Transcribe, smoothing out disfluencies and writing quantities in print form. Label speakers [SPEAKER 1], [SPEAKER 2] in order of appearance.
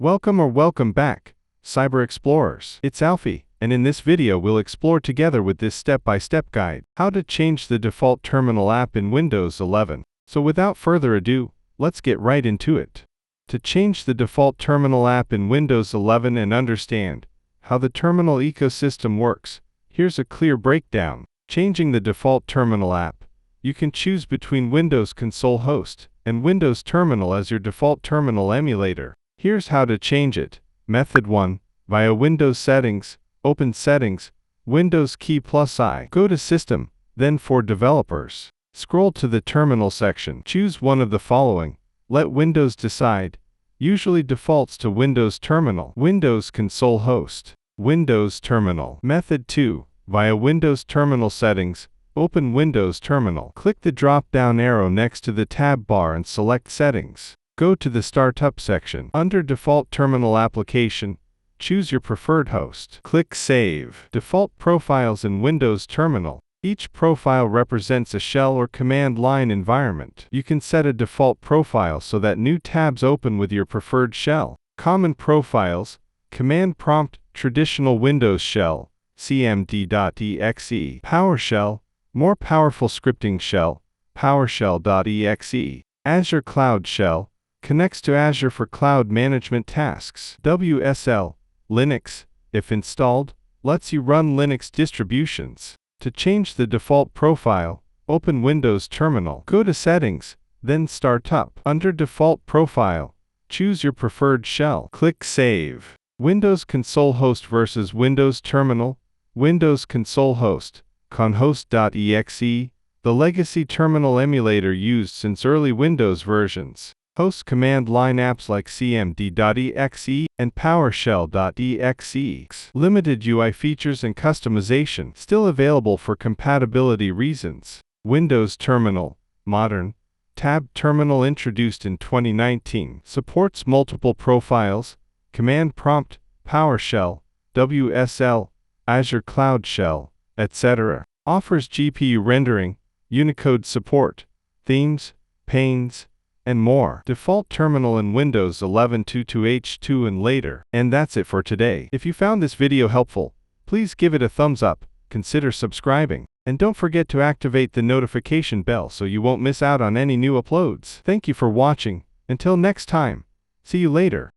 [SPEAKER 1] Welcome back, Cyber Explorers. It's Alfie, and in this video we'll explore together with this step-by-step guide, how to change the default terminal app in Windows 11. So without further ado, let's get right into it. To change the default terminal app in Windows 11 and understand how the terminal ecosystem works, here's a clear breakdown. Changing the default terminal app. You can choose between Windows Console Host and Windows Terminal as your default terminal emulator. Here's how to change it. Method 1. Via Windows Settings, open Settings, Windows key plus I. Go to System, then for Developers. Scroll to the Terminal section. Choose one of the following. Let Windows decide. Usually defaults to Windows Terminal. Windows Console Host. Windows Terminal. Method 2. Via Windows Terminal Settings, open Windows Terminal. Click the drop-down arrow next to the tab bar and select Settings. Go to the Startup section. Under Default Terminal Application, choose your preferred host. Click Save. Default profiles in Windows Terminal. Each profile represents a shell or command line environment. You can set a default profile so that new tabs open with your preferred shell. Common profiles, Command Prompt, Traditional Windows Shell, cmd.exe. PowerShell, more powerful scripting shell, PowerShell.exe. Azure Cloud Shell, connects to Azure for cloud management tasks. WSL, Linux, if installed, lets you run Linux distributions. To change the default profile, open Windows Terminal. Go to Settings, then Startup. Under Default Profile, choose your preferred shell. Click Save. Windows Console Host versus Windows Terminal. Windows Console Host, conhost.exe, the legacy terminal emulator used since early Windows versions. Hosts command line apps like cmd.exe and PowerShell.exe. Limited UI features and customization, still available for compatibility reasons. Windows Terminal, Modern, Tab Terminal introduced in 2019. Supports multiple profiles, Command Prompt, PowerShell, WSL, Azure Cloud Shell, etc. Offers GPU rendering, Unicode support, themes, panes, and more. Default terminal in Windows 11 22H2 and later. And that's it for today. If you found this video helpful, please give it a thumbs up, consider subscribing, and don't forget to activate the notification bell so you won't miss out on any new uploads. Thank you for watching. Until next time, see you later.